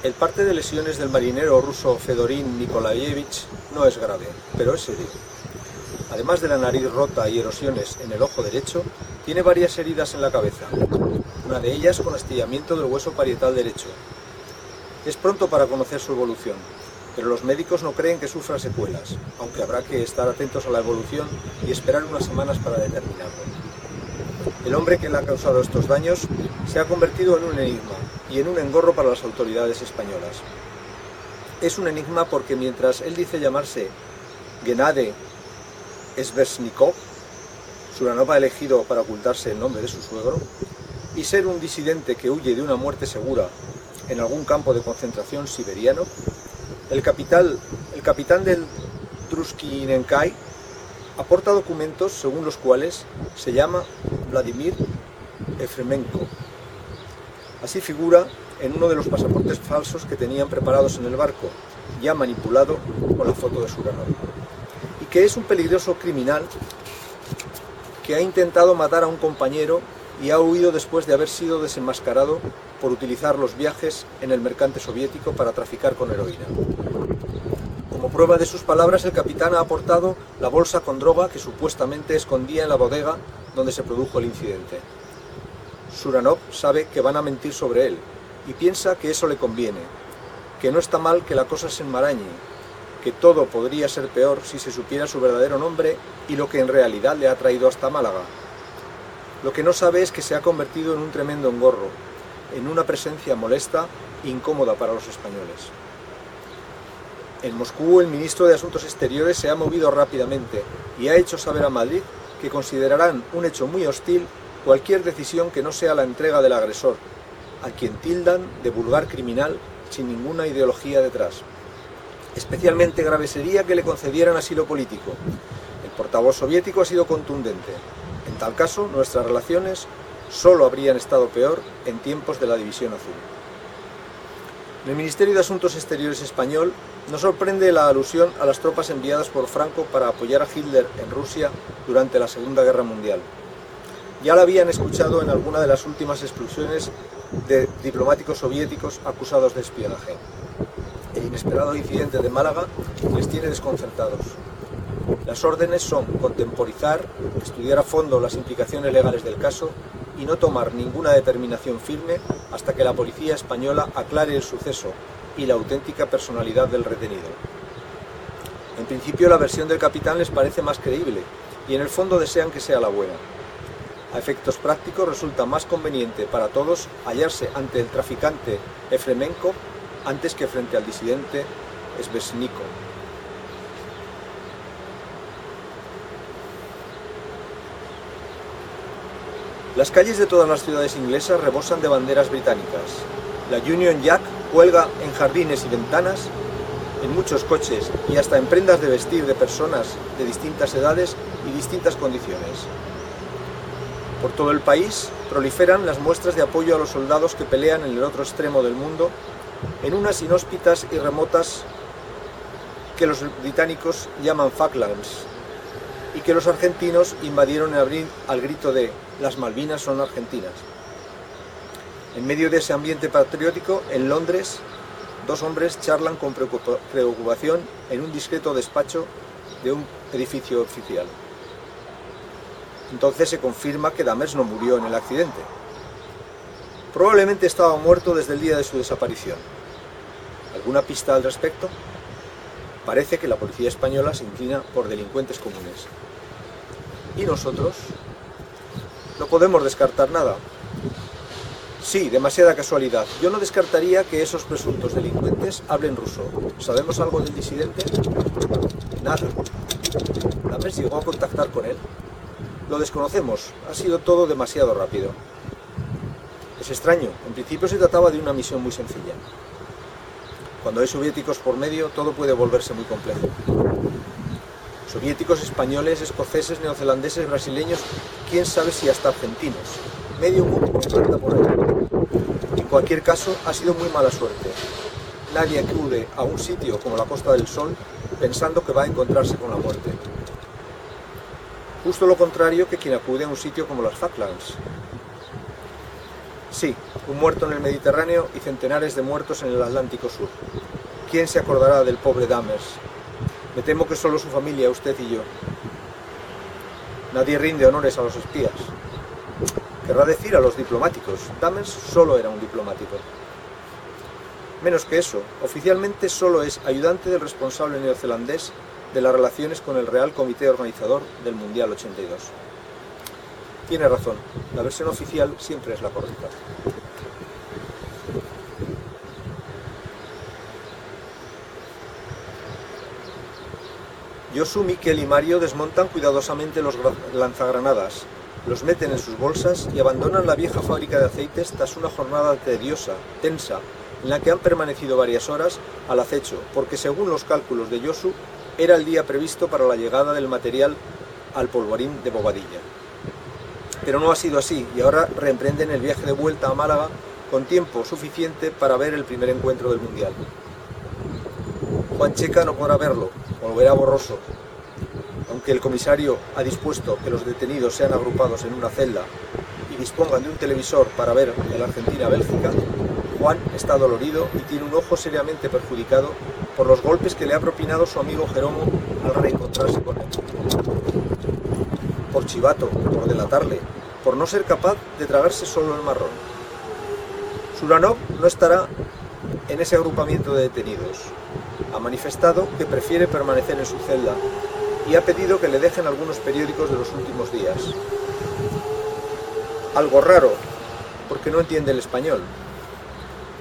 El parte de lesiones del marinero ruso Fedorín Nikolaevich no es grave, pero es serio. Además de la nariz rota y erosiones en el ojo derecho, tiene varias heridas en la cabeza, una de ellas con astillamiento del hueso parietal derecho. Es pronto para conocer su evolución, pero los médicos no creen que sufra secuelas, aunque habrá que estar atentos a la evolución y esperar unas semanas para determinarlo. El hombre que le ha causado estos daños se ha convertido en un enigma y en un engorro para las autoridades españolas. Es un enigma porque mientras él dice llamarse Gennady Sveshnikov, Suranov ha elegido para ocultarse el nombre de su suegro, y ser un disidente que huye de una muerte segura en algún campo de concentración siberiano, el capitán del Druskininkai aporta documentos según los cuales se llama Vladimir Efremenko. Así figura en uno de los pasaportes falsos que tenían preparados en el barco, ya manipulado con la foto de Suranov, y que es un peligroso criminal que ha intentado matar a un compañero y ha huido después de haber sido desenmascarado por utilizar los viajes en el mercante soviético para traficar con heroína. Como prueba de sus palabras, el capitán ha aportado la bolsa con droga que supuestamente escondía en la bodega donde se produjo el incidente. Suranov sabe que van a mentir sobre él y piensa que eso le conviene, que no está mal que la cosa se enmarañe, que todo podría ser peor si se supiera su verdadero nombre y lo que en realidad le ha traído hasta Málaga. Lo que no sabe es que se ha convertido en un tremendo engorro, en una presencia molesta e incómoda para los españoles. En Moscú, el ministro de Asuntos Exteriores se ha movido rápidamente y ha hecho saber a Madrid que considerarán un hecho muy hostil cualquier decisión que no sea la entrega del agresor, a quien tildan de vulgar criminal sin ninguna ideología detrás. Especialmente grave sería que le concedieran asilo político. El portavoz soviético ha sido contundente. En tal caso, nuestras relaciones solo habrían estado peor en tiempos de la División Azul. En el Ministerio de Asuntos Exteriores español nos sorprende la alusión a las tropas enviadas por Franco para apoyar a Hitler en Rusia durante la Segunda Guerra Mundial. Ya la habían escuchado en alguna de las últimas expulsiones de diplomáticos soviéticos acusados de espionaje. El inesperado incidente de Málaga les tiene desconcertados. Las órdenes son contemporizar, estudiar a fondo las implicaciones legales del caso y no tomar ninguna determinación firme hasta que la policía española aclare el suceso y la auténtica personalidad del retenido. En principio la versión del capitán les parece más creíble y en el fondo desean que sea la buena. A efectos prácticos resulta más conveniente para todos hallarse ante el traficante Efremenko antes que frente al disidente Sveshnikov. Las calles de todas las ciudades inglesas rebosan de banderas británicas. La Union Jack cuelga en jardines y ventanas, en muchos coches y hasta en prendas de vestir de personas de distintas edades y distintas condiciones. Por todo el país proliferan las muestras de apoyo a los soldados que pelean en el otro extremo del mundo, en unas inhóspitas y remotas que los británicos llaman Falklands, y que los argentinos invadieron en abril al grito de «Las Malvinas son argentinas». En medio de ese ambiente patriótico, en Londres, dos hombres charlan con preocupación en un discreto despacho de un edificio oficial. Entonces se confirma que Damers no murió en el accidente. Probablemente estaba muerto desde el día de su desaparición. ¿Alguna pista al respecto? Parece que la policía española se inclina por delincuentes comunes. ¿Y nosotros? No podemos descartar nada. Sí, demasiada casualidad. Yo no descartaría que esos presuntos delincuentes hablen ruso. ¿Sabemos algo del disidente? Nada. ¿Damers llegó a contactar con él? Lo desconocemos. Ha sido todo demasiado rápido. Es extraño. En principio se trataba de una misión muy sencilla. Cuando hay soviéticos por medio, todo puede volverse muy complejo. Soviéticos, españoles, escoceses, neozelandeses, brasileños, quién sabe si hasta argentinos. Medio mundo anda por ahí. En cualquier caso, ha sido muy mala suerte. Nadie acude a un sitio como la Costa del Sol pensando que va a encontrarse con la muerte. Justo lo contrario que quien acude a un sitio como las Falklands. Sí, un muerto en el Mediterráneo y centenares de muertos en el Atlántico Sur. ¿Quién se acordará del pobre Dahmers? Me temo que solo su familia, usted y yo. Nadie rinde honores a los espías. Querrá decir a los diplomáticos. Dahmers solo era un diplomático. Menos que eso, oficialmente solo es ayudante del responsable neozelandés de las relaciones con el Real Comité Organizador del Mundial 82. Tiene razón, la versión oficial siempre es la correcta. Josu, Mikel y Mario desmontan cuidadosamente los lanzagranadas, los meten en sus bolsas y abandonan la vieja fábrica de aceites tras una jornada tediosa, tensa, en la que han permanecido varias horas al acecho, porque según los cálculos de Josu, era el día previsto para la llegada del material al polvorín de Bobadilla. Pero no ha sido así, y ahora reemprenden el viaje de vuelta a Málaga con tiempo suficiente para ver el primer encuentro del Mundial. Juan Checa no podrá verlo, o lo verá borroso. Aunque el comisario ha dispuesto que los detenidos sean agrupados en una celda y dispongan de un televisor para ver el Argentina-Bélgica, Juan está dolorido y tiene un ojo seriamente perjudicado por los golpes que le ha propinado su amigo Jeromo al reencontrarse con él. Por chivato, por delatarle, por no ser capaz de tragarse solo el marrón. Suranov no estará en ese agrupamiento de detenidos. Ha manifestado que prefiere permanecer en su celda y ha pedido que le dejen algunos periódicos de los últimos días. Algo raro, porque no entiende el español.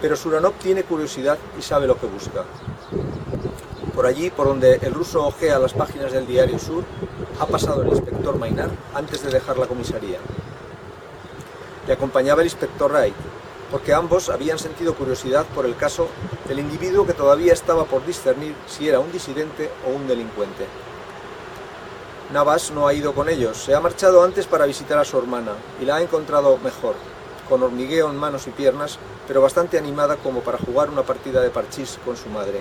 Pero Suranov tiene curiosidad y sabe lo que busca. Por allí, por donde el ruso ojea las páginas del diario Sur, ha pasado el inspector Mainar antes de dejar la comisaría. Le acompañaba el inspector Wright, porque ambos habían sentido curiosidad por el caso del individuo que todavía estaba por discernir si era un disidente o un delincuente. Navas no ha ido con ellos, se ha marchado antes para visitar a su hermana y la ha encontrado mejor, con hormigueo en manos y piernas, pero bastante animada como para jugar una partida de parchís con su madre,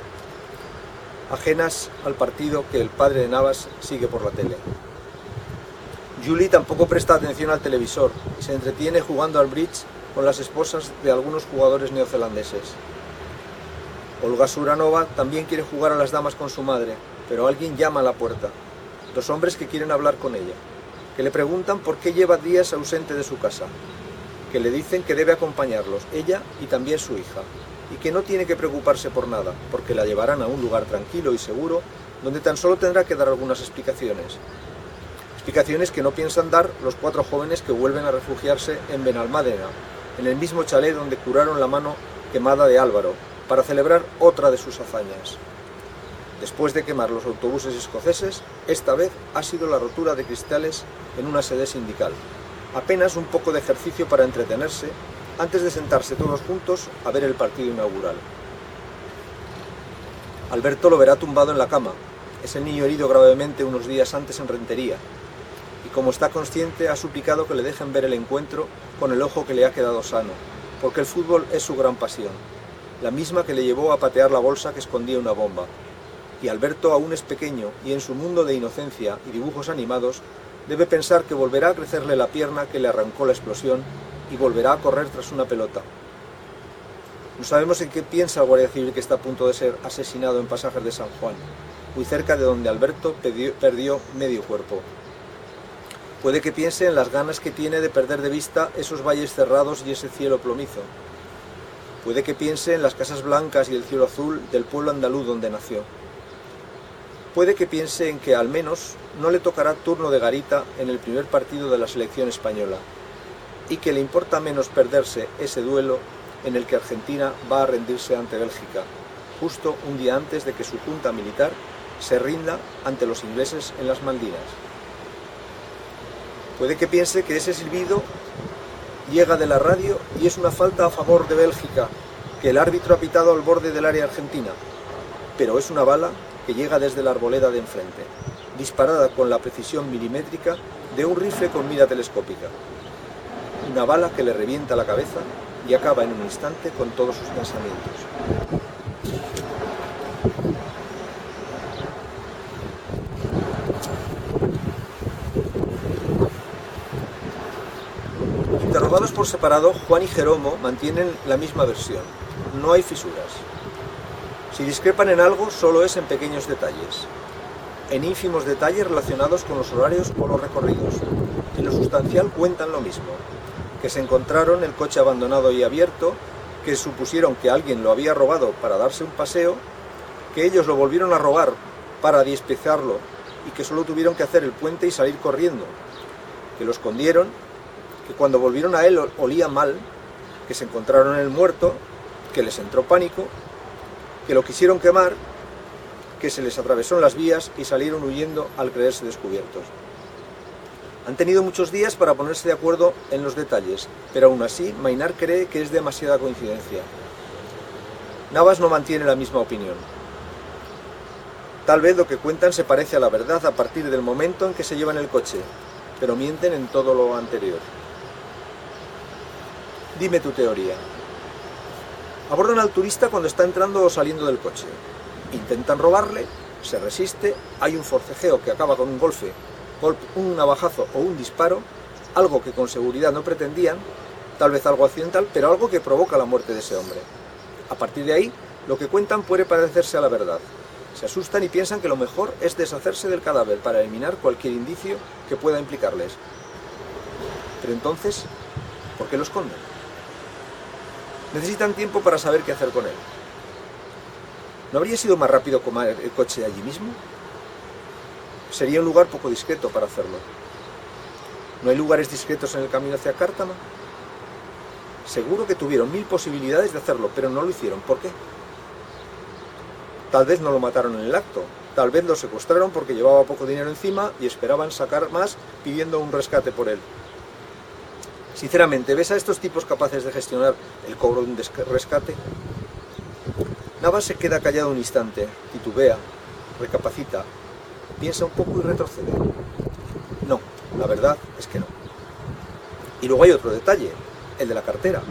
ajenas al partido que el padre de Navas sigue por la tele. Julie tampoco presta atención al televisor y se entretiene jugando al bridge con las esposas de algunos jugadores neozelandeses. Olga Suranova también quiere jugar a las damas con su madre, pero alguien llama a la puerta. Dos hombres que quieren hablar con ella, que le preguntan por qué lleva días ausente de su casa, que le dicen que debe acompañarlos, ella y también su hija, y que no tiene que preocuparse por nada, porque la llevarán a un lugar tranquilo y seguro, donde tan solo tendrá que dar algunas explicaciones. Explicaciones que no piensan dar los 4 jóvenes que vuelven a refugiarse en Benalmádena, en el mismo chalet donde curaron la mano quemada de Álvaro, para celebrar otra de sus hazañas. Después de quemar los autobuses escoceses, esta vez ha sido la rotura de cristales en una sede sindical. Apenas un poco de ejercicio para entretenerse, antes de sentarse todos juntos a ver el partido inaugural. Alberto lo verá tumbado en la cama. Es el niño herido gravemente unos días antes en Rentería, y como está consciente ha suplicado que le dejen ver el encuentro con el ojo que le ha quedado sano, porque el fútbol es su gran pasión, la misma que le llevó a patear la bolsa que escondía una bomba. Y Alberto aún es pequeño y en su mundo de inocencia y dibujos animados debe pensar que volverá a crecerle la pierna que le arrancó la explosión y volverá a correr tras una pelota. No sabemos en qué piensa el guardia civil que está a punto de ser asesinado en Pasajes de San Juan, muy cerca de donde Alberto perdió medio cuerpo. Puede que piense en las ganas que tiene de perder de vista esos valles cerrados y ese cielo plomizo. Puede que piense en las casas blancas y el cielo azul del pueblo andaluz donde nació. Puede que piense en que al menos no le tocará turno de garita en el primer partido de la selección española y que le importa menos perderse ese duelo en el que Argentina va a rendirse ante Bélgica, justo un día antes de que su junta militar se rinda ante los ingleses en las Malvinas. Puede que piense que ese silbido llega de la radio y es una falta a favor de Bélgica, que el árbitro ha pitado al borde del área argentina, pero es una bala que llega desde la arboleda de enfrente, disparada con la precisión milimétrica de un rifle con mira telescópica. Una bala que le revienta la cabeza y acaba en un instante con todos sus pensamientos. Interrogado Examinados por separado, Juan y Jeromo mantienen la misma versión. No hay fisuras. Si discrepan en algo, solo es en pequeños detalles. En ínfimos detalles relacionados con los horarios o los recorridos. En lo sustancial cuentan lo mismo. Que se encontraron el coche abandonado y abierto, que supusieron que alguien lo había robado para darse un paseo, que ellos lo volvieron a robar para despiezarlo y que solo tuvieron que hacer el puente y salir corriendo, que lo escondieron, que cuando volvieron a él olía mal, que se encontraron el muerto, que les entró pánico, que lo quisieron quemar, que se les atravesó en las vías y salieron huyendo al creerse descubiertos. Han tenido muchos días para ponerse de acuerdo en los detalles, pero aún así Maynard cree que es demasiada coincidencia. Navas no mantiene la misma opinión. Tal vez lo que cuentan se parece a la verdad a partir del momento en que se llevan el coche, pero mienten en todo lo anterior. Dime tu teoría. Abordan al turista cuando está entrando o saliendo del coche. Intentan robarle, se resiste, hay un forcejeo que acaba con un golpe, un navajazo o un disparo, algo que con seguridad no pretendían, tal vez algo accidental, pero algo que provoca la muerte de ese hombre. A partir de ahí, lo que cuentan puede parecerse a la verdad. Se asustan y piensan que lo mejor es deshacerse del cadáver para eliminar cualquier indicio que pueda implicarles. Pero entonces, ¿por qué lo esconden? Necesitan tiempo para saber qué hacer con él. ¿No habría sido más rápido comer el coche allí mismo? Sería un lugar poco discreto para hacerlo. ¿No hay lugares discretos en el camino hacia Cártama? Seguro que tuvieron 1000 posibilidades de hacerlo, pero no lo hicieron. ¿Por qué? Tal vez no lo mataron en el acto. Tal vez lo secuestraron porque llevaba poco dinero encima y esperaban sacar más pidiendo un rescate por él. Sinceramente, ¿ves a estos tipos capaces de gestionar el cobro de un rescate? Navas se queda callado un instante, titubea, recapacita, piensa un poco y retrocede. No, la verdad es que no. Y luego hay otro detalle, el de la cartera.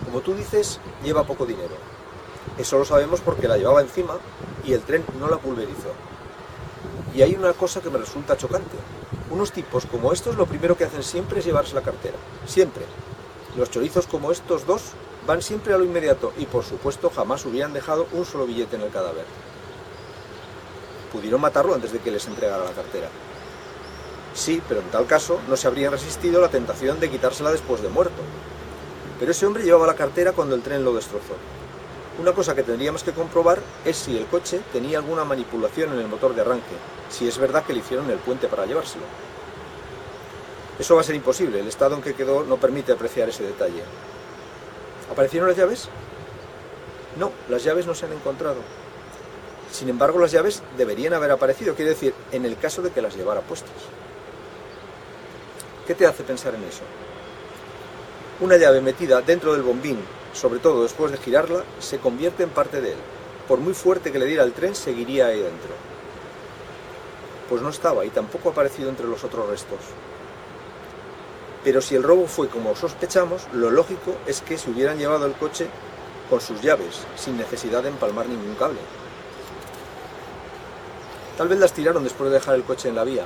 Como tú dices, lleva poco dinero. Eso lo sabemos porque la llevaba encima y el tren no la pulverizó. Y hay una cosa que me resulta chocante. Unos tipos como estos lo primero que hacen siempre es llevarse la cartera. Siempre. Los chorizos como estos dos van siempre a lo inmediato y por supuesto jamás hubieran dejado un solo billete en el cadáver. Pudieron matarlo antes de que les entregara la cartera. Sí, pero en tal caso no se habrían resistido a la tentación de quitársela después de muerto. Pero ese hombre llevaba la cartera cuando el tren lo destrozó. Una cosa que tendríamos que comprobar es si el coche tenía alguna manipulación en el motor de arranque, si es verdad que le hicieron el puente para llevárselo. Eso va a ser imposible, el estado en que quedó no permite apreciar ese detalle. ¿Aparecieron las llaves? No, las llaves no se han encontrado. Sin embargo, las llaves deberían haber aparecido, quiere decir, en el caso de que las llevara puestas. ¿Qué te hace pensar en eso? Una llave metida dentro del bombín, sobre todo después de girarla, se convierte en parte de él. Por muy fuerte que le diera el tren, seguiría ahí dentro. Pues no estaba y tampoco ha aparecido entre los otros restos. Pero si el robo fue como sospechamos, lo lógico es que se hubieran llevado el coche con sus llaves, sin necesidad de empalmar ningún cable. Tal vez las tiraron después de dejar el coche en la vía.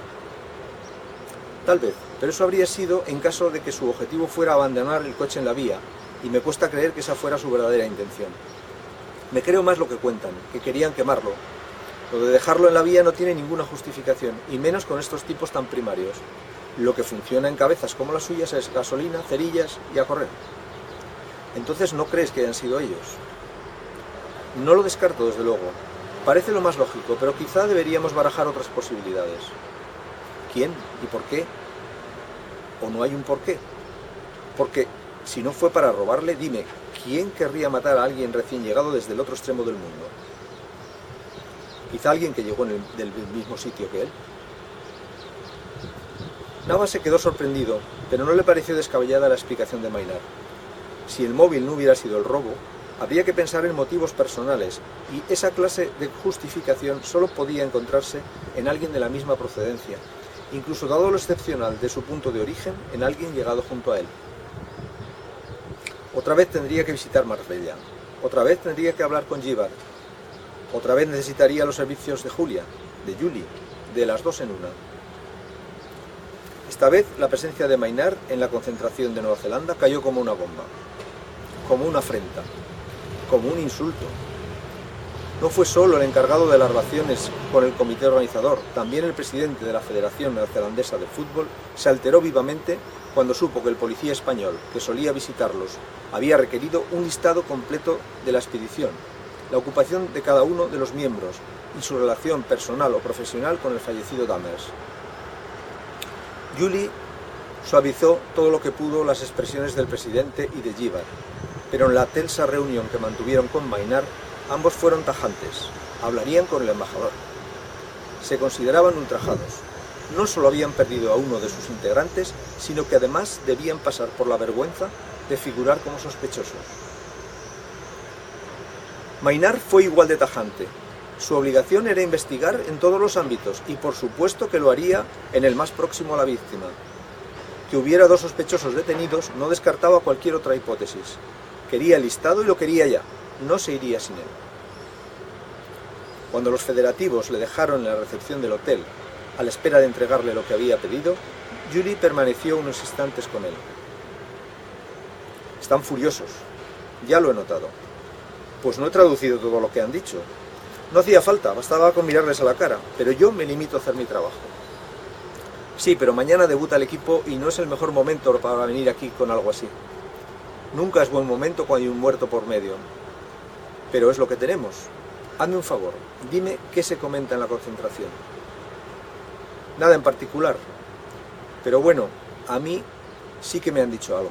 Tal vez, pero eso habría sido en caso de que su objetivo fuera abandonar el coche en la vía, y me cuesta creer que esa fuera su verdadera intención. Me creo más lo que cuentan, que querían quemarlo. Lo de dejarlo en la vía no tiene ninguna justificación, y menos con estos tipos tan primarios. Lo que funciona en cabezas como las suyas es gasolina, cerillas y a correr. Entonces no crees que hayan sido ellos. No lo descarto desde luego. Parece lo más lógico, pero quizá deberíamos barajar otras posibilidades. ¿Quién y por qué? ¿O no hay un por qué? Porque si no fue para robarle, dime, ¿quién querría matar a alguien recién llegado desde el otro extremo del mundo? Quizá alguien que llegó del mismo sitio que él. Navas se quedó sorprendido, pero no le pareció descabellada la explicación de Maynard. Si el móvil no hubiera sido el robo, habría que pensar en motivos personales, y esa clase de justificación solo podía encontrarse en alguien de la misma procedencia, incluso dado lo excepcional de su punto de origen, en alguien llegado junto a él. Otra vez tendría que visitar Marbella, otra vez tendría que hablar con Gibbard, otra vez necesitaría los servicios de Julia, de Julie, de las dos en una. Esta vez la presencia de Maynard en la concentración de Nueva Zelanda cayó como una bomba, como una afrenta, como un insulto. No fue solo el encargado de las relaciones con el comité organizador, también el presidente de la Federación Neozelandesa de Fútbol se alteró vivamente cuando supo que el policía español que solía visitarlos había requerido un listado completo de la expedición, la ocupación de cada uno de los miembros y su relación personal o profesional con el fallecido Dammers. Julie suavizó todo lo que pudo las expresiones del presidente y de Gibbard, pero en la tensa reunión que mantuvieron con Maynard, ambos fueron tajantes, hablarían con el embajador. Se consideraban ultrajados. No solo habían perdido a uno de sus integrantes, sino que además debían pasar por la vergüenza de figurar como sospechosos. Maynard fue igual de tajante. Su obligación era investigar en todos los ámbitos y por supuesto que lo haría en el más próximo a la víctima. Que hubiera 2 sospechosos detenidos no descartaba cualquier otra hipótesis. Quería el listado y lo quería ya. No se iría sin él. Cuando los federativos le dejaron en la recepción del hotel, a la espera de entregarle lo que había pedido, Julie permaneció unos instantes con él. Están furiosos. Ya lo he notado. Pues no he traducido todo lo que han dicho. No hacía falta, bastaba con mirarles a la cara, pero yo me limito a hacer mi trabajo. Sí, pero mañana debuta el equipo y no es el mejor momento para venir aquí con algo así. Nunca es buen momento cuando hay un muerto por medio. Pero es lo que tenemos. Hazme un favor, dime qué se comenta en la concentración. Nada en particular. Pero bueno, a mí sí que me han dicho algo.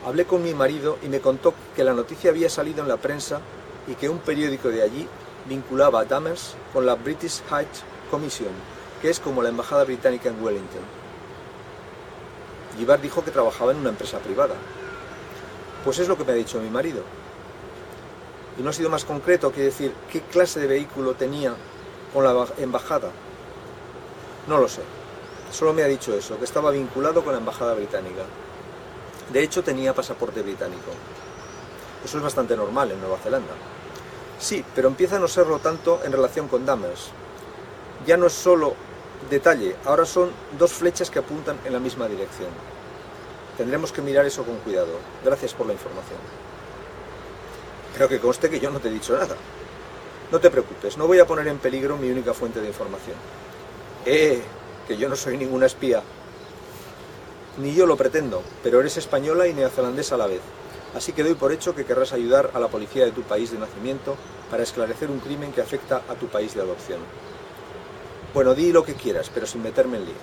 Hablé con mi marido y me contó que la noticia había salido en la prensa y que un periódico de allí vinculaba a Dammers con la British High Commission, que es como la embajada británica en Wellington. Gibbard dijo que trabajaba en una empresa privada. Pues es lo que me ha dicho mi marido. Y no ha sido más concreto que decir qué clase de vehículo tenía con la embajada. No lo sé. Solo me ha dicho eso, que estaba vinculado con la embajada británica. De hecho, tenía pasaporte británico. Eso es bastante normal en Nueva Zelanda. Sí, pero empieza a no serlo tanto en relación con Dammers. Ya no es solo detalle, ahora son 2 flechas que apuntan en la misma dirección. Tendremos que mirar eso con cuidado. Gracias por la información. Pero que conste que yo no te he dicho nada. No te preocupes, no voy a poner en peligro mi única fuente de información. Que yo no soy ninguna espía. Ni yo lo pretendo, pero eres española y neozelandesa a la vez. Así que doy por hecho que querrás ayudar a la policía de tu país de nacimiento para esclarecer un crimen que afecta a tu país de adopción. Bueno, di lo que quieras, pero sin meterme en líos.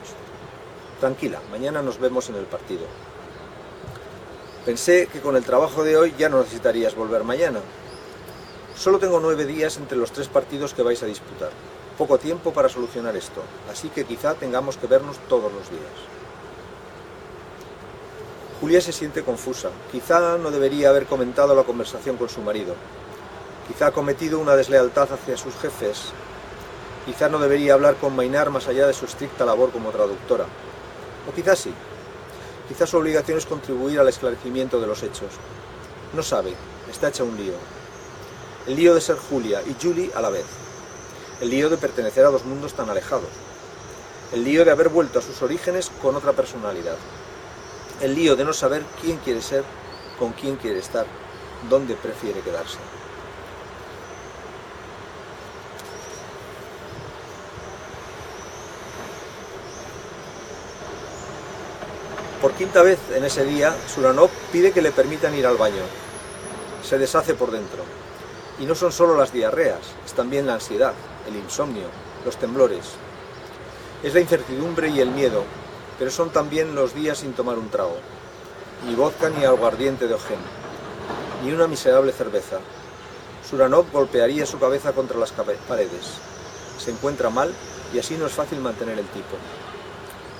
Tranquila, mañana nos vemos en el partido. Pensé que con el trabajo de hoy ya no necesitarías volver mañana. Solo tengo 9 días entre los 3 partidos que vais a disputar. Poco tiempo para solucionar esto, así que quizá tengamos que vernos todos los días. Julia se siente confusa. Quizá no debería haber comentado la conversación con su marido. Quizá ha cometido una deslealtad hacia sus jefes. Quizá no debería hablar con Maynard más allá de su estricta labor como traductora. O quizá sí. Quizá su obligación es contribuir al esclarecimiento de los hechos. No sabe, está hecha un lío. El lío de ser Julia y Julie a la vez. El lío de pertenecer a 2 mundos tan alejados. El lío de haber vuelto a sus orígenes con otra personalidad. El lío de no saber quién quiere ser, con quién quiere estar, dónde prefiere quedarse. Por 5ª vez en ese día, Suranov pide que le permitan ir al baño. Se deshace por dentro. Y no son solo las diarreas, es también la ansiedad, el insomnio, los temblores. Es la incertidumbre y el miedo, pero son también los días sin tomar un trago. Ni vodka ni aguardiente de Ojén, ni una miserable cerveza. Suranov golpearía su cabeza contra las paredes. Se encuentra mal y así no es fácil mantener el tipo.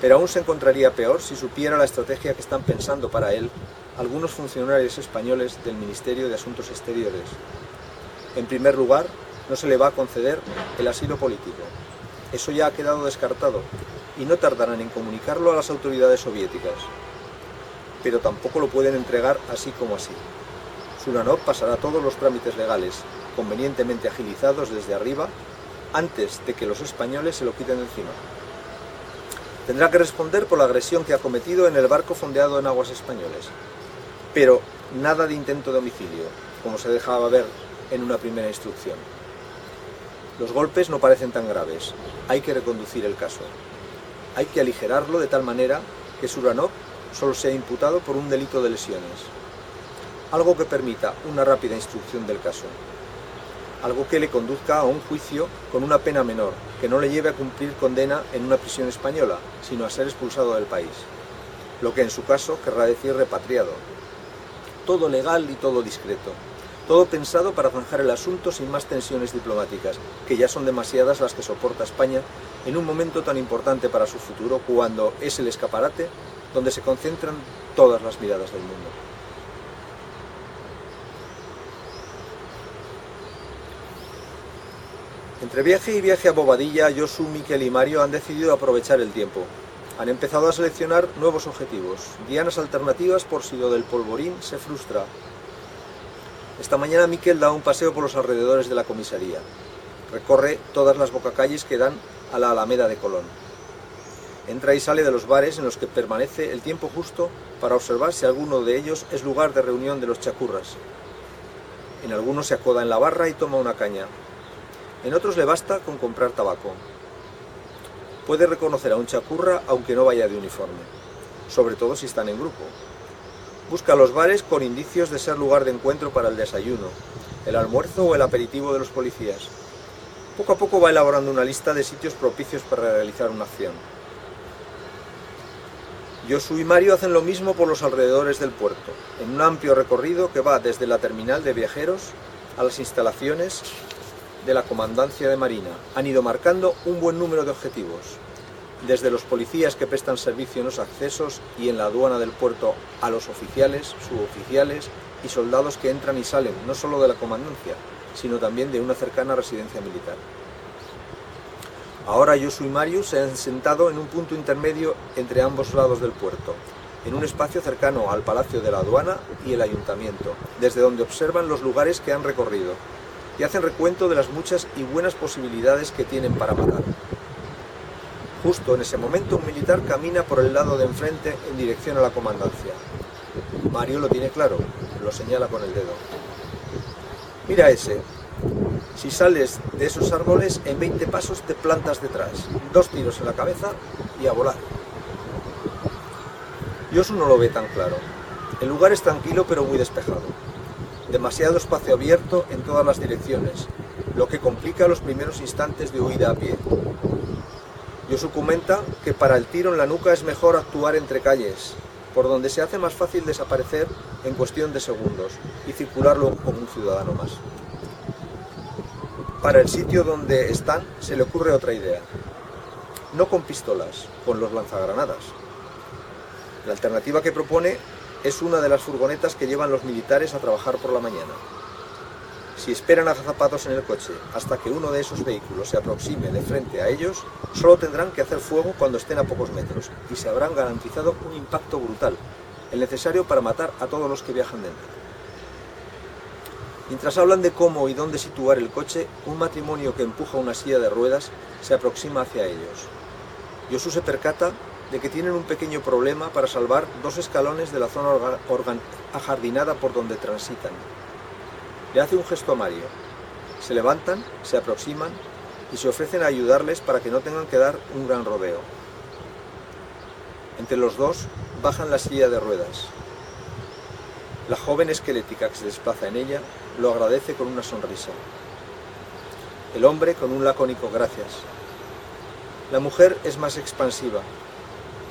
Pero aún se encontraría peor si supiera la estrategia que están pensando para él algunos funcionarios españoles del Ministerio de Asuntos Exteriores. En primer lugar, no se le va a conceder el asilo político. Eso ya ha quedado descartado y no tardarán en comunicarlo a las autoridades soviéticas. Pero tampoco lo pueden entregar así como así. Suranov pasará todos los trámites legales, convenientemente agilizados desde arriba, antes de que los españoles se lo quiten de encima. Tendrá que responder por la agresión que ha cometido en el barco fondeado en aguas españoles. Pero nada de intento de homicidio, como se dejaba ver en una primera instrucción. Los golpes no parecen tan graves. Hay que reconducir el caso. Hay que aligerarlo de tal manera que Suranov solo sea imputado por un delito de lesiones. Algo que permita una rápida instrucción del caso. Algo que le conduzca a un juicio con una pena menor, que no le lleve a cumplir condena en una prisión española, sino a ser expulsado del país. Lo que en su caso querrá decir repatriado. Todo legal y todo discreto. Todo pensado para zanjar el asunto sin más tensiones diplomáticas, que ya son demasiadas las que soporta España en un momento tan importante para su futuro, cuando es el escaparate donde se concentran todas las miradas del mundo. Entre viaje y viaje a Bobadilla, Josu, Miquel y Mario han decidido aprovechar el tiempo. Han empezado a seleccionar nuevos objetivos, dianas alternativas por si lo del polvorín se frustra. Esta mañana Miquel da un paseo por los alrededores de la comisaría. Recorre todas las bocacalles que dan a la Alameda de Colón. Entra y sale de los bares en los que permanece el tiempo justo para observar si alguno de ellos es lugar de reunión de los chacurras. En algunos se acoda en la barra y toma una caña. En otros le basta con comprar tabaco. Puede reconocer a un chacurra aunque no vaya de uniforme, sobre todo si están en grupo. Busca los bares con indicios de ser lugar de encuentro para el desayuno, el almuerzo o el aperitivo de los policías. Poco a poco va elaborando una lista de sitios propicios para realizar una acción. Josu y Mario hacen lo mismo por los alrededores del puerto, en un amplio recorrido que va desde la terminal de viajeros a las instalaciones de la Comandancia de Marina. Han ido marcando un buen número de objetivos, desde los policías que prestan servicio en los accesos y en la aduana del puerto a los oficiales, suboficiales y soldados que entran y salen no solo de la comandancia, sino también de una cercana residencia militar. Ahora Josu y Mario se han sentado en un punto intermedio entre ambos lados del puerto, en un espacio cercano al Palacio de la Aduana y el Ayuntamiento, desde donde observan los lugares que han recorrido y hacen recuento de las muchas y buenas posibilidades que tienen para matar. Justo en ese momento un militar camina por el lado de enfrente en dirección a la comandancia. Mario lo tiene claro, lo señala con el dedo. Mira ese. Si sales de esos árboles, en 20 pasos te plantas detrás. 2 tiros en la cabeza y a volar. Josu no lo ve tan claro. El lugar es tranquilo pero muy despejado. Demasiado espacio abierto en todas las direcciones, lo que complica los primeros instantes de huida a pie. Josu comenta que para el tiro en la nuca es mejor actuar entre calles, por donde se hace más fácil desaparecer en cuestión de segundos y circularlo como un ciudadano más. Para el sitio donde están se le ocurre otra idea. No con pistolas, con los lanzagranadas. La alternativa que propone es una de las furgonetas que llevan los militares a trabajar por la mañana. Si esperan agazapados en el coche hasta que uno de esos vehículos se aproxime de frente a ellos, solo tendrán que hacer fuego cuando estén a pocos metros y se habrán garantizado un impacto brutal, el necesario para matar a todos los que viajan dentro. Mientras hablan de cómo y dónde situar el coche, un matrimonio que empuja una silla de ruedas se aproxima hacia ellos. Josu se percata de que tienen un pequeño problema para salvar 2 escalones de la zona ajardinada por donde transitan. Le hace un gesto a Mario. Se levantan, se aproximan y se ofrecen a ayudarles para que no tengan que dar un gran rodeo. Entre los dos bajan la silla de ruedas. La joven esquelética que se desplaza en ella lo agradece con una sonrisa. El hombre con un lacónico gracias. La mujer es más expansiva.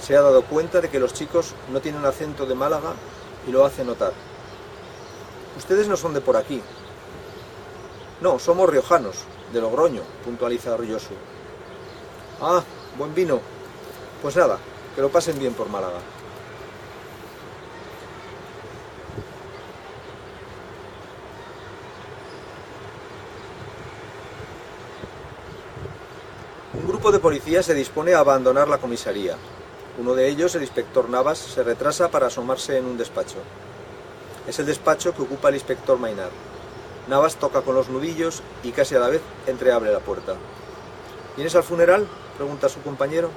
Se ha dado cuenta de que los chicos no tienen acento de Málaga y lo hace notar. Ustedes no son de por aquí. No, somos riojanos, de Logroño, puntualiza Josu. Ah, buen vino. Pues nada, que lo pasen bien por Málaga. Un grupo de policías se dispone a abandonar la comisaría. Uno de ellos, el inspector Navas, se retrasa para asomarse en un despacho. Es el despacho que ocupa el inspector Mainar. Navas toca con los nudillos y casi a la vez entreabre la puerta. ¿Vienes al funeral?, pregunta a su compañero.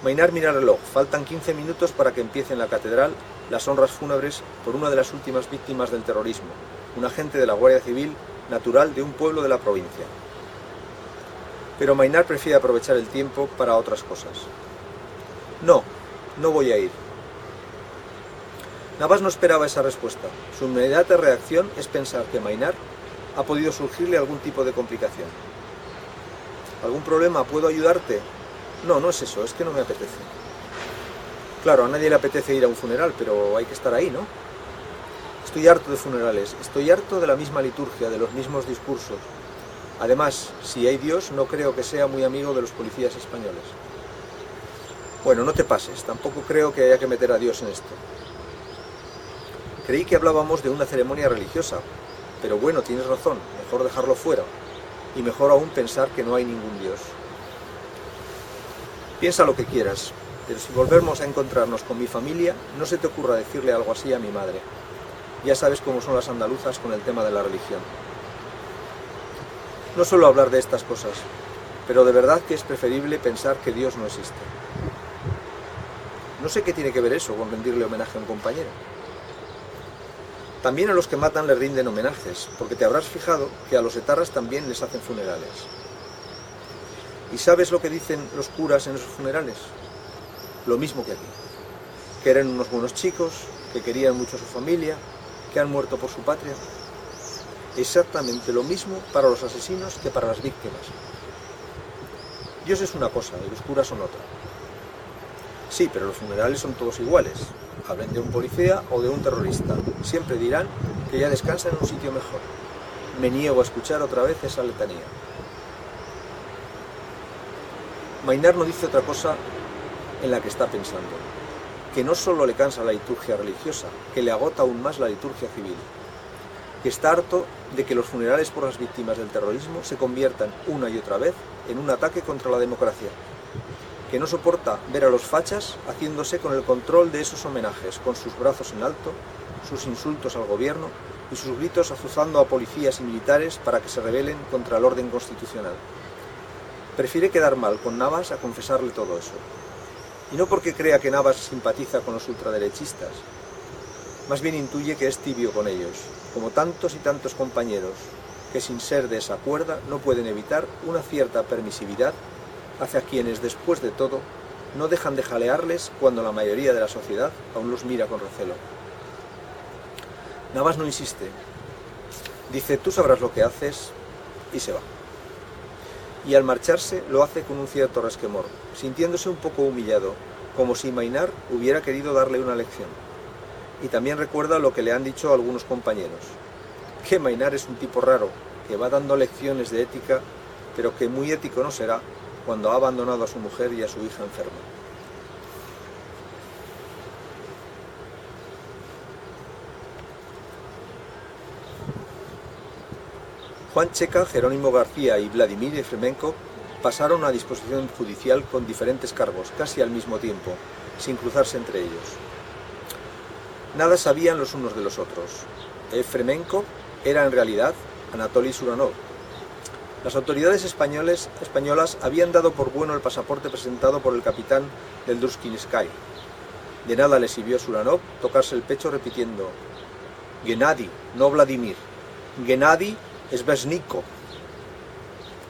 Maynard mira el reloj, faltan 15 minutos para que empiece en la catedral las honras fúnebres por una de las últimas víctimas del terrorismo, un agente de la Guardia Civil natural de un pueblo de la provincia. Pero Maynard prefiere aprovechar el tiempo para otras cosas. No voy a ir. Navas no esperaba esa respuesta. Su inmediata reacción es pensar que Maynard ha podido surgirle algún tipo de complicación. ¿Algún problema? ¿Puedo ayudarte? No es eso, es que no me apetece. Claro, a nadie le apetece ir a un funeral, pero hay que estar ahí, ¿no? Estoy harto de funerales, estoy harto de la misma liturgia, de los mismos discursos. Además, si hay Dios, no creo que sea muy amigo de los policías españoles. Bueno, no te pases, tampoco creo que haya que meter a Dios en esto. Creí que hablábamos de una ceremonia religiosa, pero bueno, tienes razón, mejor dejarlo fuera, y mejor aún pensar que no hay ningún Dios. Piensa lo que quieras, pero si volvemos a encontrarnos con mi familia, no se te ocurra decirle algo así a mi madre. Ya sabes cómo son las andaluzas con el tema de la religión. No suelo hablar de estas cosas, pero de verdad que es preferible pensar que Dios no existe. No sé qué tiene que ver eso con rendirle homenaje a un compañero. También a los que matan les rinden homenajes, porque te habrás fijado que a los etarras también les hacen funerales. ¿Y sabes lo que dicen los curas en esos funerales? Lo mismo que aquí. Que eran unos buenos chicos, que querían mucho a su familia, que han muerto por su patria. Exactamente lo mismo para los asesinos que para las víctimas. Dios es una cosa y los curas son otra. Sí, pero los funerales son todos iguales. Hablen de un policía o de un terrorista. Siempre dirán que ya descansan en un sitio mejor. Me niego a escuchar otra vez esa letanía. Maynard no dice otra cosa en la que está pensando. Que no solo le cansa la liturgia religiosa, que le agota aún más la liturgia civil. Que está harto de que los funerales por las víctimas del terrorismo se conviertan una y otra vez en un ataque contra la democracia. Que no soporta ver a los fachas haciéndose con el control de esos homenajes, con sus brazos en alto, sus insultos al gobierno y sus gritos azuzando a policías y militares para que se rebelen contra el orden constitucional. Prefiere quedar mal con Navas a confesarle todo eso. Y no porque crea que Navas simpatiza con los ultraderechistas, más bien intuye que es tibio con ellos, como tantos y tantos compañeros, que sin ser de esa cuerda no pueden evitar una cierta permisividad hacia quienes, después de todo, no dejan de jalearles cuando la mayoría de la sociedad aún los mira con recelo. Navas no insiste. Dice, tú sabrás lo que haces, y se va. Y al marcharse lo hace con un cierto resquemor, sintiéndose un poco humillado, como si Maynard hubiera querido darle una lección. Y también recuerda lo que le han dicho algunos compañeros, que Maynard es un tipo raro, que va dando lecciones de ética, pero que muy ético no será cuando ha abandonado a su mujer y a su hija enferma. Juan Checa, Jerónimo García y Vladimir Efremenko pasaron a disposición judicial con diferentes cargos, casi al mismo tiempo, sin cruzarse entre ellos. Nada sabían los unos de los otros. Efremenko era en realidad Anatoly Suranov. Las autoridades españolas habían dado por bueno el pasaporte presentado por el capitán del Druzhkivsky. De nada le sirvió a Suranov tocarse el pecho repitiendo Gennady, no Vladimir. Gennady Sveshnikov.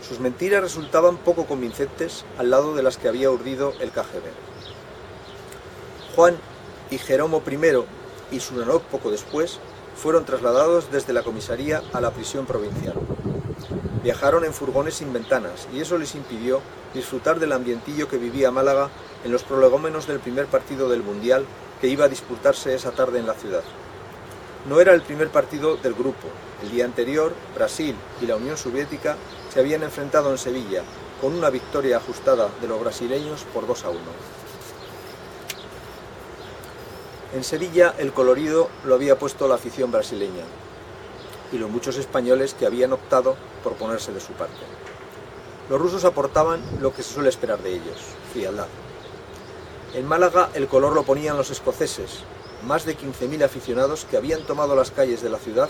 Sus mentiras resultaban poco convincentes al lado de las que había urdido el KGB. Juan y Jeromo I y Suranov poco después fueron trasladados desde la comisaría a la prisión provincial. Viajaron en furgones sin ventanas y eso les impidió disfrutar del ambientillo que vivía Málaga en los prolegómenos del primer partido del Mundial que iba a disputarse esa tarde en la ciudad. No era el primer partido del grupo. El día anterior, Brasil y la Unión Soviética se habían enfrentado en Sevilla, con una victoria ajustada de los brasileños por 2-1. En Sevilla el colorido lo había puesto la afición brasileña y los muchos españoles que habían optado por ponerse de su parte. Los rusos aportaban lo que se suele esperar de ellos, frialdad. En Málaga el color lo ponían los escoceses, más de 15.000 aficionados que habían tomado las calles de la ciudad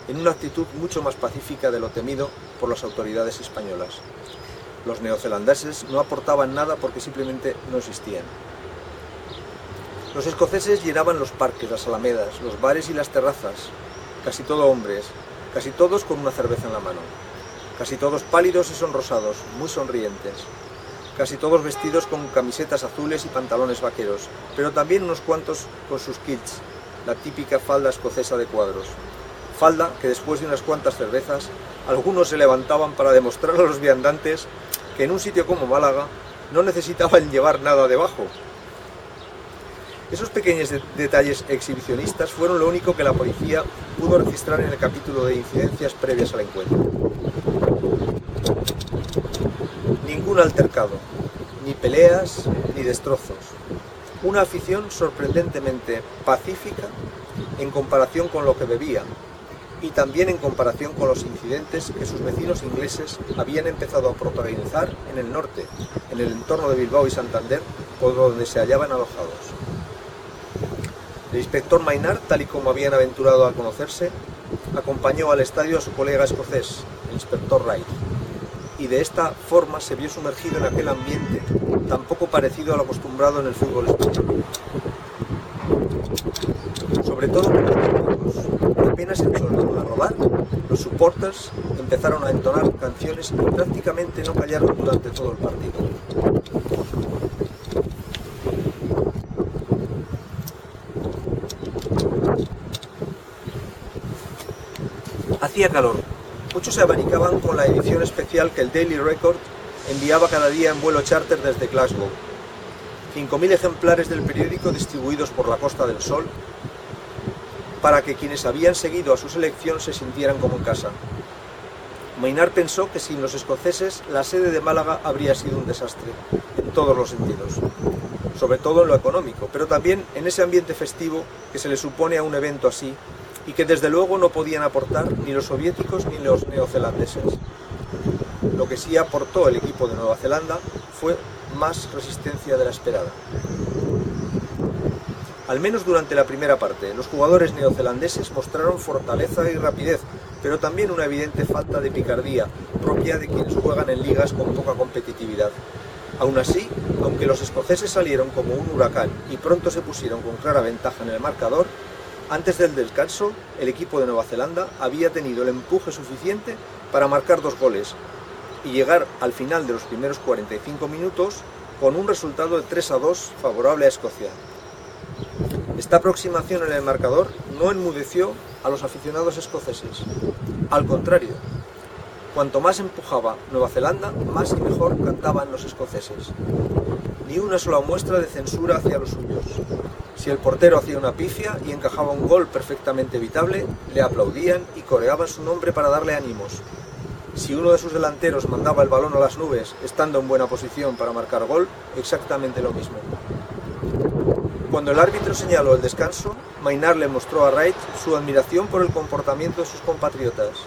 en una actitud mucho más pacífica de lo temido por las autoridades españolas. Los neozelandeses no aportaban nada porque simplemente no existían. Los escoceses llenaban los parques, las alamedas, los bares y las terrazas, casi todo hombres, casi todos con una cerveza en la mano, casi todos pálidos y sonrosados, muy sonrientes, casi todos vestidos con camisetas azules y pantalones vaqueros, pero también unos cuantos con sus kilts, la típica falda escocesa de cuadros. Falda que después de unas cuantas cervezas, algunos se levantaban para demostrar a los viandantes que en un sitio como Málaga no necesitaban llevar nada debajo. Esos pequeños detalles exhibicionistas fueron lo único que la policía pudo registrar en el capítulo de incidencias previas al encuentro. Ningún altercado, ni peleas, ni destrozos. Una afición sorprendentemente pacífica en comparación con lo que bebía, y también en comparación con los incidentes que sus vecinos ingleses habían empezado a protagonizar en el norte, en el entorno de Bilbao y Santander, por donde se hallaban alojados. El inspector Maynard, tal y como habían aventurado a conocerse, acompañó al estadio a su colega escocés, el inspector Wright, y de esta forma se vio sumergido en aquel ambiente tan poco parecido a lo acostumbrado en el fútbol español. Sobre todo con los técnicos. Apenas empezaron a rodar, los supporters empezaron a entonar canciones y prácticamente no callaron durante todo el partido. Hacía calor. Muchos se abanicaban con la edición especial que el Daily Record enviaba cada día en vuelo charter desde Glasgow. 5.000 ejemplares del periódico distribuidos por la Costa del Sol para que quienes habían seguido a su selección se sintieran como en casa. Maynard pensó que sin los escoceses la sede de Málaga habría sido un desastre, en todos los sentidos, sobre todo en lo económico, pero también en ese ambiente festivo que se le supone a un evento así y que desde luego no podían aportar ni los soviéticos ni los neozelandeses. Lo que sí aportó el equipo de Nueva Zelanda fue más resistencia de la esperada. Al menos durante la primera parte, los jugadores neozelandeses mostraron fortaleza y rapidez, pero también una evidente falta de picardía, propia de quienes juegan en ligas con poca competitividad. Aún así, aunque los escoceses salieron como un huracán y pronto se pusieron con clara ventaja en el marcador, antes del descanso, el equipo de Nueva Zelanda había tenido el empuje suficiente para marcar 2 goles y llegar al final de los primeros 45 minutos con un resultado de 3-2 favorable a Escocia. Esta aproximación en el marcador no enmudeció a los aficionados escoceses. Al contrario, cuanto más empujaba Nueva Zelanda, más y mejor cantaban los escoceses. Ni una sola muestra de censura hacia los suyos. Si el portero hacía una pifia y encajaba un gol perfectamente evitable, le aplaudían y coreaban su nombre para darle ánimos. Si uno de sus delanteros mandaba el balón a las nubes, estando en buena posición para marcar gol, exactamente lo mismo. Cuando el árbitro señaló el descanso, Maynard le mostró a Wright su admiración por el comportamiento de sus compatriotas.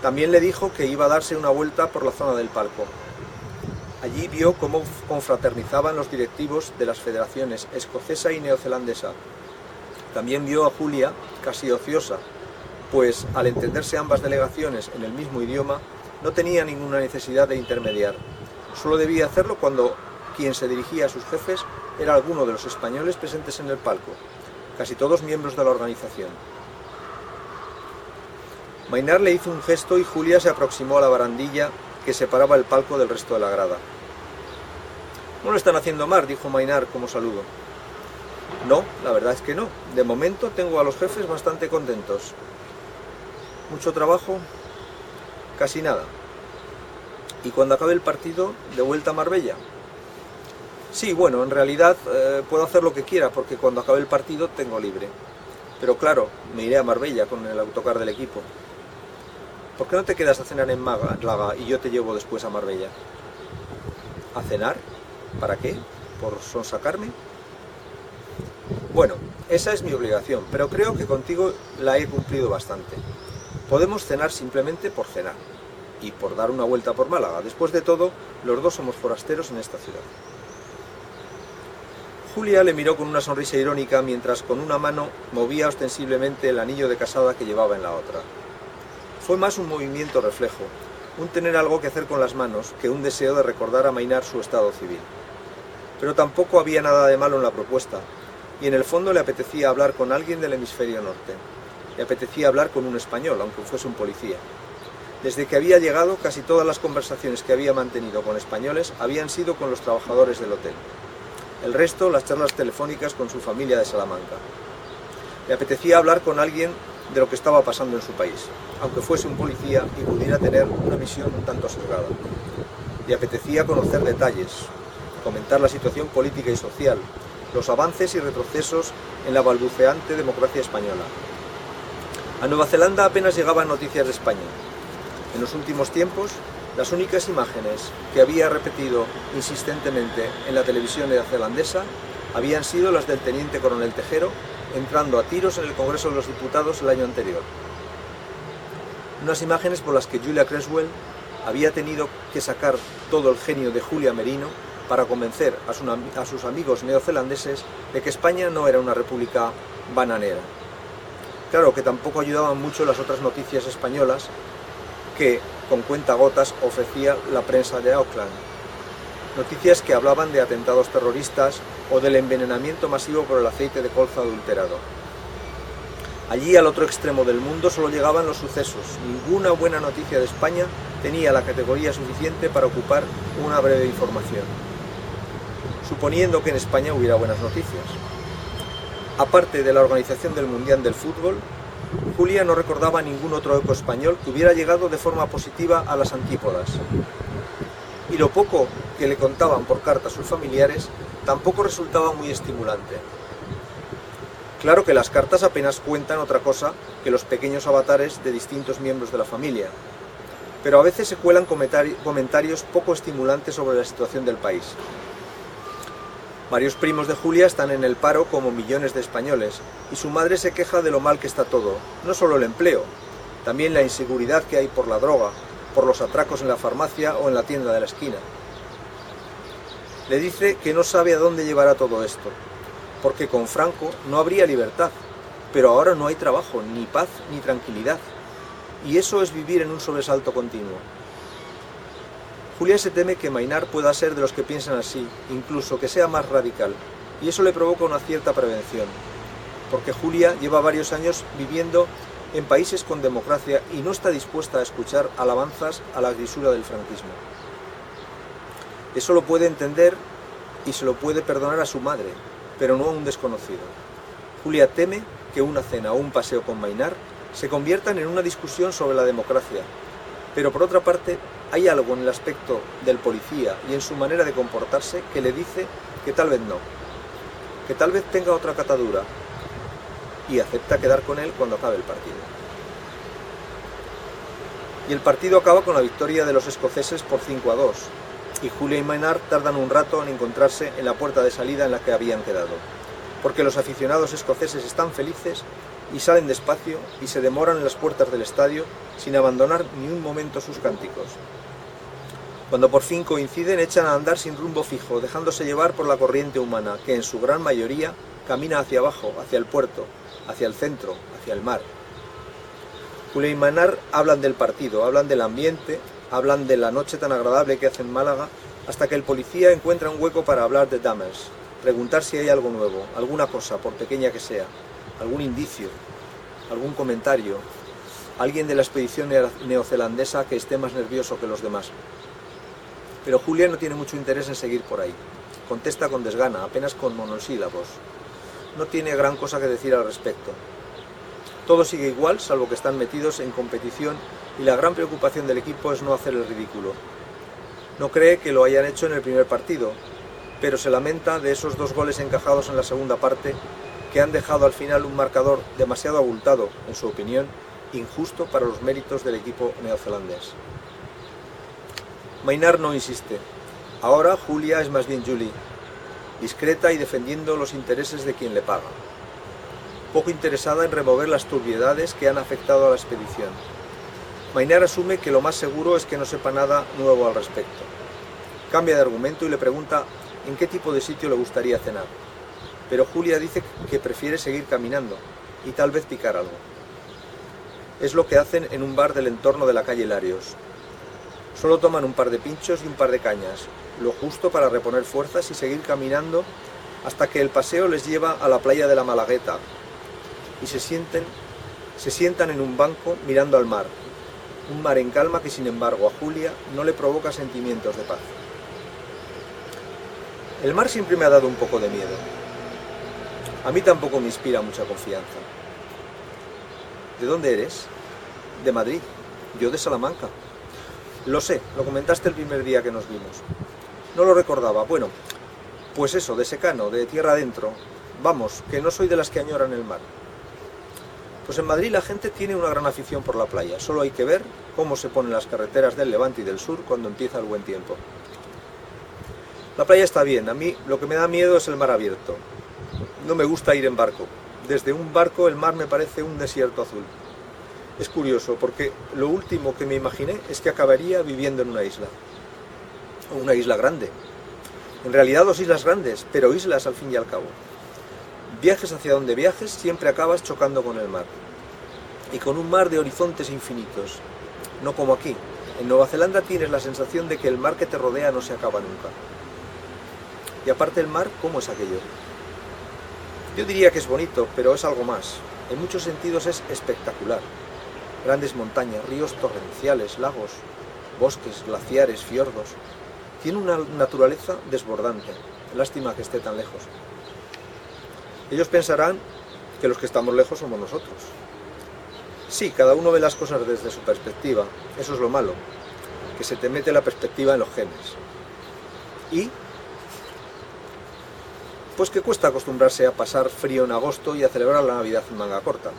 También le dijo que iba a darse una vuelta por la zona del palco. Allí vio cómo confraternizaban los directivos de las federaciones escocesa y neozelandesa. También vio a Julia, casi ociosa, pues al entenderse ambas delegaciones en el mismo idioma, no tenía ninguna necesidad de intermediar. Solo debía hacerlo cuando quien se dirigía a sus jefes era alguno de los españoles presentes en el palco, casi todos miembros de la organización. Maynard le hizo un gesto y Julia se aproximó a la barandilla que separaba el palco del resto de la grada. «No lo están haciendo mal», dijo Maynard como saludo. «No, la verdad es que no. De momento tengo a los jefes bastante contentos». «¿Mucho trabajo?» «Casi nada». «¿Y cuando acabe el partido, de vuelta a Marbella?» «Sí, bueno, en realidad puedo hacer lo que quiera porque cuando acabe el partido tengo libre. Pero claro, me iré a Marbella con el autocar del equipo». «¿Por qué no te quedas a cenar en Málaga y yo te llevo después a Marbella?» «¿A cenar? ¿Para qué? ¿Por sonsacarme?» «Bueno, esa es mi obligación, pero creo que contigo la he cumplido bastante. Podemos cenar simplemente por cenar y por dar una vuelta por Málaga. Después de todo, los dos somos forasteros en esta ciudad». Julia le miró con una sonrisa irónica mientras con una mano movía ostensiblemente el anillo de casada que llevaba en la otra. Fue más un movimiento reflejo, un tener algo que hacer con las manos que un deseo de recordar a Maynard su estado civil. Pero tampoco había nada de malo en la propuesta, y en el fondo le apetecía hablar con alguien del hemisferio norte. Le apetecía hablar con un español, aunque fuese un policía. Desde que había llegado, casi todas las conversaciones que había mantenido con españoles habían sido con los trabajadores del hotel. El resto, las charlas telefónicas con su familia de Salamanca. Le apetecía hablar con alguien de lo que estaba pasando en su país, aunque fuese un policía y pudiera tener una visión un tanto sesgada. Le apetecía conocer detalles, comentar la situación política y social, los avances y retrocesos en la balbuceante democracia española. A Nueva Zelanda apenas llegaban noticias de España. En los últimos tiempos, las únicas imágenes que había repetido insistentemente en la televisión neozelandesa habían sido las del teniente coronel Tejero entrando a tiros en el Congreso de los Diputados el año anterior. Unas imágenes por las que Julia Creswell había tenido que sacar todo el genio de Julia Merino para convencer a sus amigos neozelandeses de que España no era una república bananera. Claro que tampoco ayudaban mucho las otras noticias españolas que, con cuentagotas, ofrecía la prensa de Auckland. Noticias que hablaban de atentados terroristas o del envenenamiento masivo por el aceite de colza adulterado. Allí, al otro extremo del mundo, solo llegaban los sucesos. Ninguna buena noticia de España tenía la categoría suficiente para ocupar una breve información. Suponiendo que en España hubiera buenas noticias. Aparte de la organización del Mundial del Fútbol, Julia no recordaba ningún otro eco español que hubiera llegado de forma positiva a las antípodas. Y lo poco que le contaban por carta sus familiares tampoco resultaba muy estimulante. Claro que las cartas apenas cuentan otra cosa que los pequeños avatares de distintos miembros de la familia, pero a veces se cuelan comentarios poco estimulantes sobre la situación del país. Varios primos de Julia están en el paro como millones de españoles, y su madre se queja de lo mal que está todo, no solo el empleo, también la inseguridad que hay por la droga, por los atracos en la farmacia o en la tienda de la esquina. Le dice que no sabe a dónde llevará todo esto, porque con Franco no habría libertad, pero ahora no hay trabajo, ni paz, ni tranquilidad, y eso es vivir en un sobresalto continuo. Julia se teme que Maynard pueda ser de los que piensan así, incluso que sea más radical, y eso le provoca una cierta prevención, porque Julia lleva varios años viviendo en países con democracia y no está dispuesta a escuchar alabanzas a la grisura del franquismo. Eso lo puede entender y se lo puede perdonar a su madre, pero no a un desconocido. Julia teme que una cena o un paseo con Maynard se conviertan en una discusión sobre la democracia, pero por otra parte hay algo en el aspecto del policía y en su manera de comportarse que le dice que tal vez no, que tal vez tenga otra catadura, y acepta quedar con él cuando acabe el partido. Y el partido acaba con la victoria de los escoceses por 5-2, y Julia y Maynard tardan un rato en encontrarse en la puerta de salida en la que habían quedado, porque los aficionados escoceses están felices y salen despacio y se demoran en las puertas del estadio sin abandonar ni un momento sus cánticos. Cuando por fin coinciden, echan a andar sin rumbo fijo, dejándose llevar por la corriente humana, que en su gran mayoría camina hacia abajo, hacia el puerto, hacia el centro, hacia el mar. Julia y Maynard hablan del partido, hablan del ambiente, hablan de la noche tan agradable que hace en Málaga, hasta que el policía encuentra un hueco para hablar de Dahmers, preguntar si hay algo nuevo, alguna cosa, por pequeña que sea, algún indicio, algún comentario, alguien de la expedición neozelandesa que esté más nervioso que los demás. Pero Julia no tiene mucho interés en seguir por ahí. Contesta con desgana, apenas con monosílabos. No tiene gran cosa que decir al respecto. Todo sigue igual, salvo que están metidos en competición y la gran preocupación del equipo es no hacer el ridículo. No cree que lo hayan hecho en el primer partido, pero se lamenta de esos 2 goles encajados en la segunda parte que han dejado al final un marcador demasiado abultado, en su opinión, injusto para los méritos del equipo neozelandés. Maynard no insiste. Ahora Julia es más bien Julie, discreta y defendiendo los intereses de quien le paga. Poco interesada en remover las turbiedades que han afectado a la expedición. Maynard asume que lo más seguro es que no sepa nada nuevo al respecto. Cambia de argumento y le pregunta en qué tipo de sitio le gustaría cenar. Pero Julia dice que prefiere seguir caminando y tal vez picar algo. Es lo que hacen en un bar del entorno de la calle Larios. Solo toman un par de pinchos y un par de cañas, lo justo para reponer fuerzas y seguir caminando hasta que el paseo les lleva a la playa de la Malagueta y se sientan en un banco mirando al mar, un mar en calma que sin embargo a Julia no le provoca sentimientos de paz. El mar siempre me ha dado un poco de miedo. A mí tampoco me inspira mucha confianza. ¿De dónde eres? De Madrid. Yo de Salamanca. Lo sé, lo comentaste el primer día que nos vimos. No lo recordaba. Bueno, pues eso, de secano, de tierra adentro. Vamos, que no soy de las que añoran el mar. Pues en Madrid la gente tiene una gran afición por la playa. Solo hay que ver cómo se ponen las carreteras del Levante y del Sur cuando empieza el buen tiempo. La playa está bien. A mí lo que me da miedo es el mar abierto. No me gusta ir en barco. Desde un barco el mar me parece un desierto azul. Es curioso, porque lo último que me imaginé es que acabaría viviendo en una isla. Una isla grande. En realidad 2 islas grandes, pero islas al fin y al cabo. Viajes hacia donde viajes, siempre acabas chocando con el mar. Y con un mar de horizontes infinitos. No como aquí. En Nueva Zelanda tienes la sensación de que el mar que te rodea no se acaba nunca. Y aparte el mar, ¿cómo es aquello? Yo diría que es bonito, pero es algo más. En muchos sentidos es espectacular. Grandes montañas, ríos torrenciales, lagos, bosques, glaciares, fiordos. Tiene una naturaleza desbordante. Lástima que esté tan lejos. Ellos pensarán que los que estamos lejos somos nosotros. Sí, cada uno ve las cosas desde su perspectiva. Eso es lo malo, que se te mete la perspectiva en los genes. Y pues que cuesta acostumbrarse a pasar frío en agosto y a celebrar la Navidad en manga corta.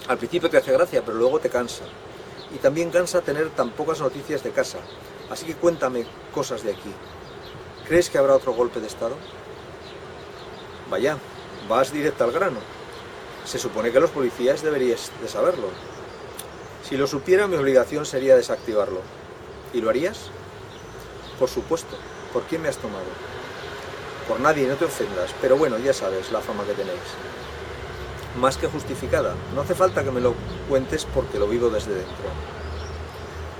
Al principio te hace gracia, pero luego te cansa. Y también cansa tener tan pocas noticias de casa. Así que cuéntame cosas de aquí. ¿Crees que habrá otro golpe de Estado? Vaya, vas directo al grano. Se supone que los policías deberíais de saberlo. Si lo supiera, mi obligación sería desactivarlo. ¿Y lo harías? Por supuesto. ¿Por quién me has tomado? Por nadie, no te ofendas, pero bueno, ya sabes la fama que tenéis. Más que justificada. No hace falta que me lo cuentes porque lo vivo desde dentro.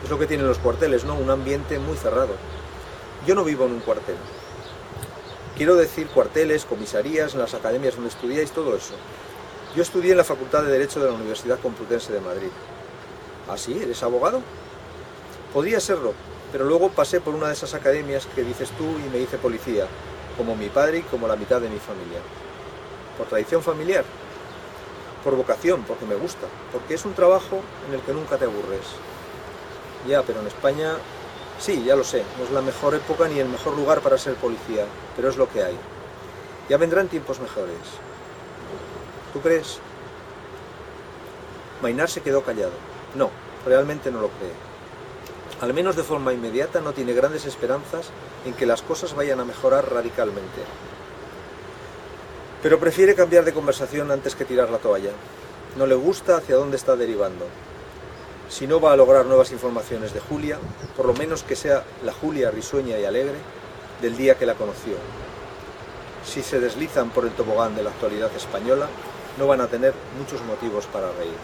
Es lo que tienen los cuarteles, ¿no? Un ambiente muy cerrado. Yo no vivo en un cuartel. Quiero decir cuarteles, comisarías, en las academias donde estudiáis, todo eso. Yo estudié en la Facultad de Derecho de la Universidad Complutense de Madrid. ¿Ah, sí? ¿Eres abogado? Podría serlo, pero luego pasé por una de esas academias que dices tú y me hice policía, como mi padre y como la mitad de mi familia. ¿Por tradición familiar? Por vocación, porque me gusta, porque es un trabajo en el que nunca te aburres. Ya, pero en España, sí, ya lo sé, no es la mejor época ni el mejor lugar para ser policía, pero es lo que hay. Ya vendrán tiempos mejores. ¿Tú crees? Mainar se quedó callado. No, realmente no lo cree. Al menos de forma inmediata no tiene grandes esperanzas en que las cosas vayan a mejorar radicalmente. Pero prefiere cambiar de conversación antes que tirar la toalla. No le gusta hacia dónde está derivando. Si no va a lograr nuevas informaciones de Julia, por lo menos que sea la Julia risueña y alegre del día que la conoció. Si se deslizan por el tobogán de la actualidad española, no van a tener muchos motivos para reír.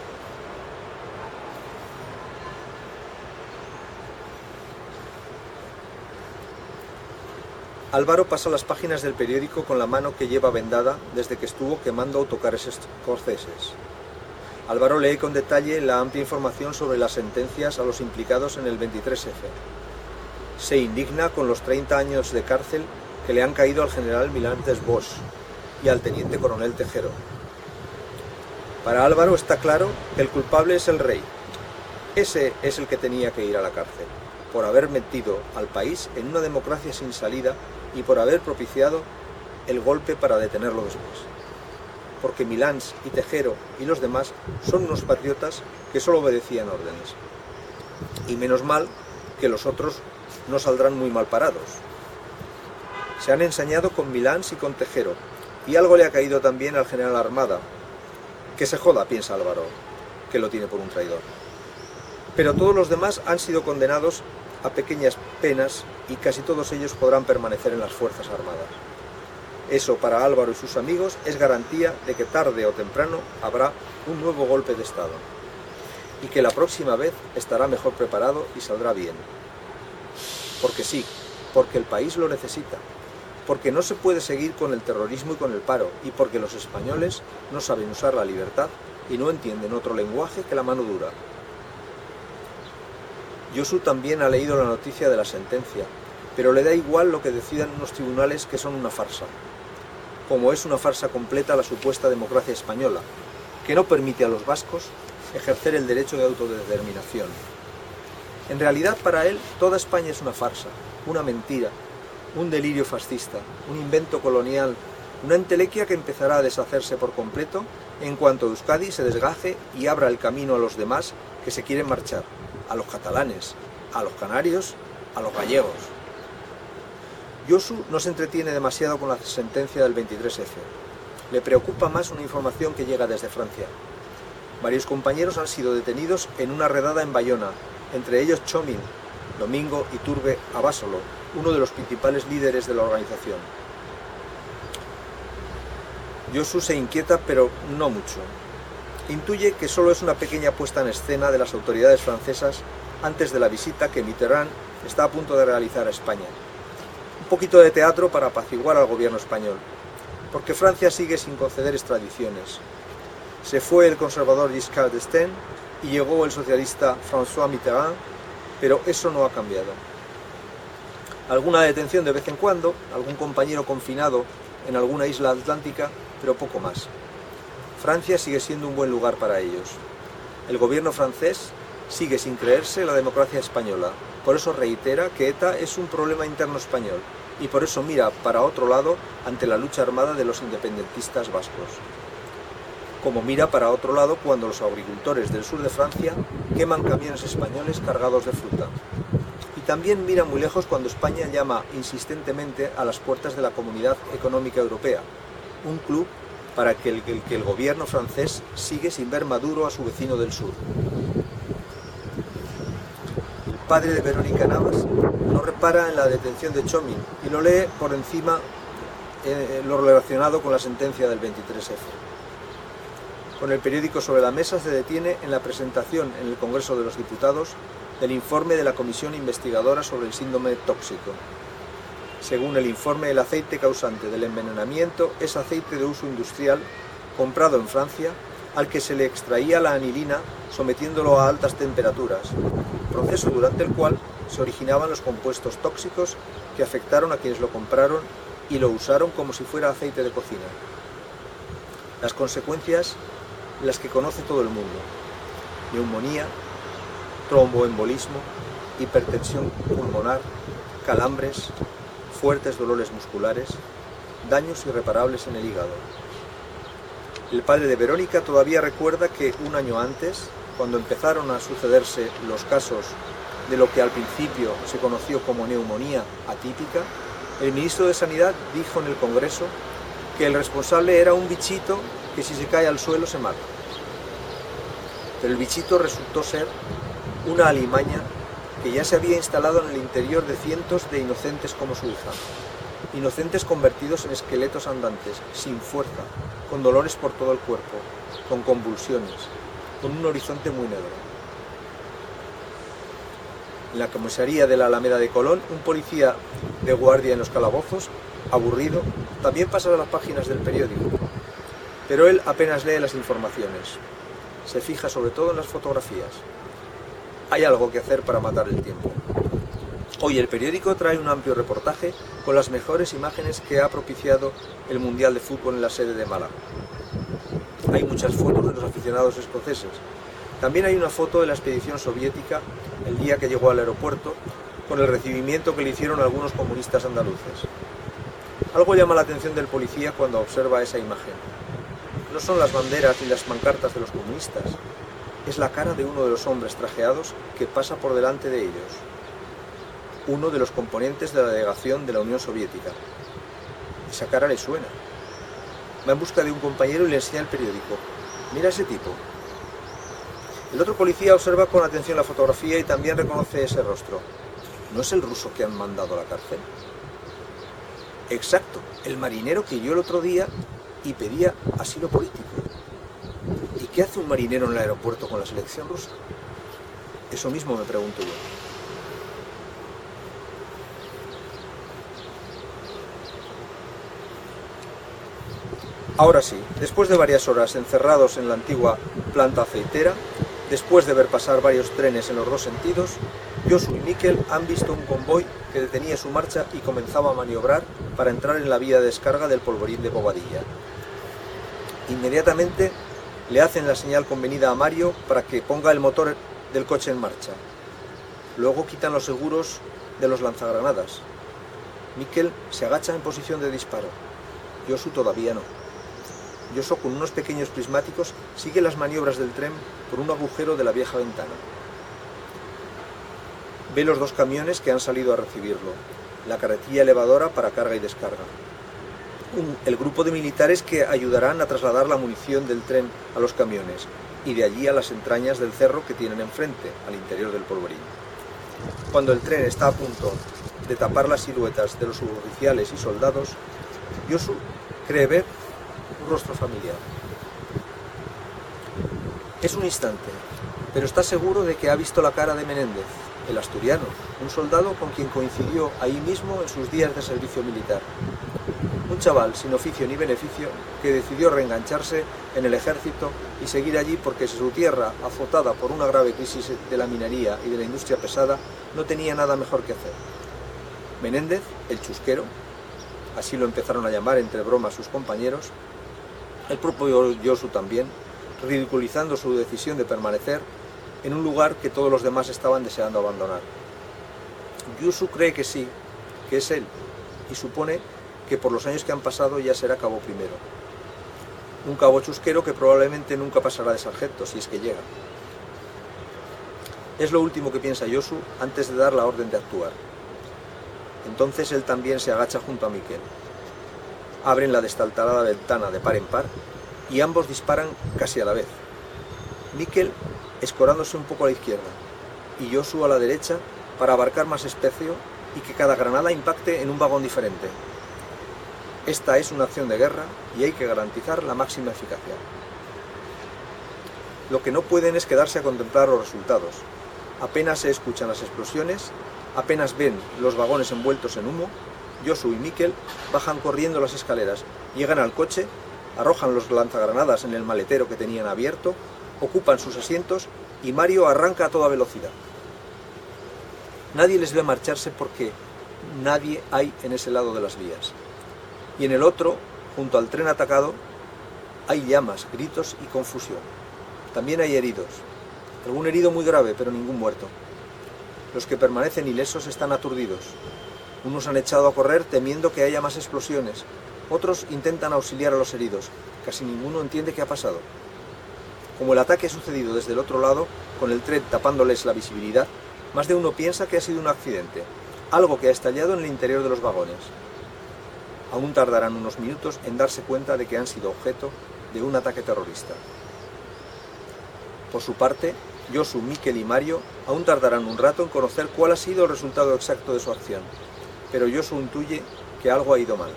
Álvaro pasa las páginas del periódico con la mano que lleva vendada desde que estuvo quemando autocares escoceses. Álvaro lee con detalle la amplia información sobre las sentencias a los implicados en el 23F. Se indigna con los 30 años de cárcel que le han caído al general Milán Bosch y al teniente coronel Tejero. Para Álvaro está claro que el culpable es el rey. Ese es el que tenía que ir a la cárcel, por haber metido al país en una democracia sin salida y por haber propiciado el golpe para detenerlo después. Porque Milans y Tejero y los demás son unos patriotas que solo obedecían órdenes. Y menos mal que los otros no saldrán muy mal parados. Se han ensañado con Milans y con Tejero, y algo le ha caído también al general Armada. Que se joda, piensa Álvaro, que lo tiene por un traidor. Pero todos los demás han sido condenados a pequeñas penas y casi todos ellos podrán permanecer en las Fuerzas Armadas. Eso para Álvaro y sus amigos es garantía de que tarde o temprano habrá un nuevo golpe de Estado y que la próxima vez estará mejor preparado y saldrá bien. porque sí, porque el país lo necesita, porque no se puede seguir con el terrorismo y con el paro, y porque los españoles no saben usar la libertad y no entienden otro lenguaje que la mano dura. Josu también ha leído la noticia de la sentencia, pero le da igual lo que decidan unos tribunales que son una farsa, como es una farsa completa la supuesta democracia española, que no permite a los vascos ejercer el derecho de autodeterminación. En realidad, para él, toda España es una farsa, una mentira, un delirio fascista, un invento colonial, una entelequia que empezará a deshacerse por completo en cuanto Euskadi se desgaje y abra el camino a los demás que se quieren marchar, a los catalanes, a los canarios, a los gallegos. Josu no se entretiene demasiado con la sentencia del 23F. Le preocupa más una información que llega desde Francia. Varios compañeros han sido detenidos en una redada en Bayona, entre ellos Txomin, Domingo Iturbe Abasolo, uno de los principales líderes de la organización. Josu se inquieta, pero no mucho. Intuye que solo es una pequeña puesta en escena de las autoridades francesas antes de la visita que Mitterrand está a punto de realizar a España. Un poquito de teatro para apaciguar al gobierno español, porque Francia sigue sin conceder extradiciones. Se fue el conservador Giscard d'Estaing y llegó el socialista François Mitterrand, pero eso no ha cambiado. Alguna detención de vez en cuando, algún compañero confinado en alguna isla atlántica, pero poco más. Francia sigue siendo un buen lugar para ellos. El gobierno francés sigue sin creerse la democracia española, por eso reitera que ETA es un problema interno español y por eso mira para otro lado ante la lucha armada de los independentistas vascos. Como mira para otro lado cuando los agricultores del sur de Francia queman camiones españoles cargados de fruta. Y también mira muy lejos cuando España llama insistentemente a las puertas de la Comunidad Económica Europea, un club para que el gobierno francés sigue sin ver maduro a su vecino del sur. El padre de Verónica Navas no repara en la detención de Txomin y lo lee por encima lo relacionado con la sentencia del 23F. Con el periódico sobre la mesa se detiene en la presentación en el Congreso de los Diputados del informe de la Comisión Investigadora sobre el Síndrome Tóxico. Según el informe, el aceite causante del envenenamiento es aceite de uso industrial comprado en Francia, al que se le extraía la anilina sometiéndolo a altas temperaturas, proceso durante el cual se originaban los compuestos tóxicos que afectaron a quienes lo compraron y lo usaron como si fuera aceite de cocina. Las consecuencias, las que conoce todo el mundo: neumonía, tromboembolismo, hipertensión pulmonar, calambres, fuertes dolores musculares, daños irreparables en el hígado. El padre de Verónica todavía recuerda que un año antes, cuando empezaron a sucederse los casos de lo que al principio se conoció como neumonía atípica, el ministro de Sanidad dijo en el Congreso que el responsable era un bichito que si se cae al suelo se mata. Pero el bichito resultó ser una alimaña que ya se había instalado en el interior de cientos de inocentes como su hija. Inocentes convertidos en esqueletos andantes, sin fuerza, con dolores por todo el cuerpo, con convulsiones, con un horizonte muy negro. En la comisaría de la Alameda de Colón, un policía de guardia en los calabozos, aburrido, también pasa las páginas del periódico, pero él apenas lee las informaciones. Se fija sobre todo en las fotografías. Hay algo que hacer para matar el tiempo. Hoy el periódico trae un amplio reportaje con las mejores imágenes que ha propiciado el Mundial de Fútbol en la sede de Málaga. Hay muchas fotos de los aficionados escoceses. También hay una foto de la expedición soviética el día que llegó al aeropuerto, con el recibimiento que le hicieron algunos comunistas andaluces. Algo llama la atención del policía cuando observa esa imagen. No son las banderas ni las pancartas de los comunistas, es la cara de uno de los hombres trajeados que pasa por delante de ellos, uno de los componentes de la delegación de la Unión Soviética. Esa cara le suena. Va en busca de un compañero y le enseña el periódico. Mira ese tipo. El otro policía observa con atención la fotografía y también reconoce ese rostro. ¿No es el ruso que han mandado a la cárcel? Exacto, el marinero que yo el otro día y pedía asilo político. ¿Y qué hace un marinero en el aeropuerto con la selección rusa? Eso mismo me pregunto yo. Ahora sí, después de varias horas encerrados en la antigua planta aceitera, después de ver pasar varios trenes en los dos sentidos, Josu y Mikel han visto un convoy que detenía su marcha y comenzaba a maniobrar para entrar en la vía de descarga del polvorín de Bobadilla. Inmediatamente le hacen la señal convenida a Mario para que ponga el motor del coche en marcha. Luego quitan los seguros de los lanzagranadas. Mikel se agacha en posición de disparo. Josu todavía no. Josu, con unos pequeños prismáticos, sigue las maniobras del tren por un agujero de la vieja ventana. Ve los dos camiones que han salido a recibirlo, la carretilla elevadora para carga y descarga. El grupo de militares que ayudarán a trasladar la munición del tren a los camiones y de allí a las entrañas del cerro que tienen enfrente, al interior del polvorín. Cuando el tren está a punto de tapar las siluetas de los suboficiales y soldados, Josu cree ver un rostro familiar. Es un instante, pero está seguro de que ha visto la cara de Menéndez, el asturiano, un soldado con quien coincidió ahí mismo en sus días de servicio militar. Un chaval sin oficio ni beneficio que decidió reengancharse en el ejército y seguir allí porque su tierra, azotada por una grave crisis de la minería y de la industria pesada, no tenía nada mejor que hacer. Menéndez, el chusquero, así lo empezaron a llamar entre bromas sus compañeros, el propio Josu también, ridiculizando su decisión de permanecer en un lugar que todos los demás estaban deseando abandonar. Josu cree que sí, que es él, y supone que por los años que han pasado ya será cabo primero. Un cabo chusquero que probablemente nunca pasará de sargento, si es que llega. Es lo último que piensa Josu antes de dar la orden de actuar. Entonces él también se agacha junto a Mikel. Abren la destartalada ventana de par en par y ambos disparan casi a la vez. Mikel escorándose un poco a la izquierda y Josu a la derecha para abarcar más espacio y que cada granada impacte en un vagón diferente. Esta es una acción de guerra y hay que garantizar la máxima eficacia. Lo que no pueden es quedarse a contemplar los resultados. Apenas se escuchan las explosiones, apenas ven los vagones envueltos en humo, Josu y Mikel bajan corriendo las escaleras, llegan al coche, arrojan los lanzagranadas en el maletero que tenían abierto, ocupan sus asientos y Mario arranca a toda velocidad. Nadie les ve marcharse porque nadie hay en ese lado de las vías. Y en el otro, junto al tren atacado, hay llamas, gritos y confusión. También hay heridos. Algún herido muy grave, pero ningún muerto. Los que permanecen ilesos están aturdidos. Unos han echado a correr temiendo que haya más explosiones. Otros intentan auxiliar a los heridos. Casi ninguno entiende qué ha pasado. Como el ataque ha sucedido desde el otro lado, con el tren tapándoles la visibilidad, más de uno piensa que ha sido un accidente, algo que ha estallado en el interior de los vagones. Aún tardarán unos minutos en darse cuenta de que han sido objeto de un ataque terrorista. Por su parte, Josu, Mikel y Mario aún tardarán un rato en conocer cuál ha sido el resultado exacto de su acción, pero Josu intuye que algo ha ido mal.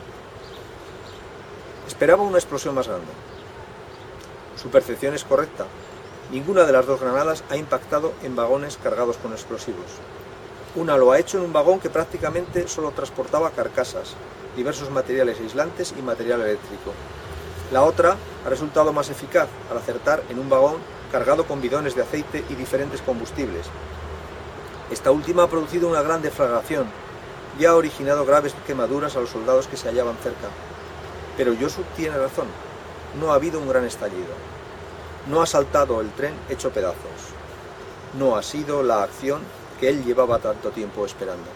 Esperaba una explosión más grande. Su percepción es correcta. Ninguna de las dos granadas ha impactado en vagones cargados con explosivos. Una lo ha hecho en un vagón que prácticamente solo transportaba carcasas, diversos materiales aislantes y material eléctrico. La otra ha resultado más eficaz al acertar en un vagón cargado con bidones de aceite y diferentes combustibles. Esta última ha producido una gran deflagración y ha originado graves quemaduras a los soldados que se hallaban cerca. Pero Josu tiene razón, no ha habido un gran estallido. No ha saltado el tren hecho pedazos. No ha sido la acción que él llevaba tanto tiempo esperando.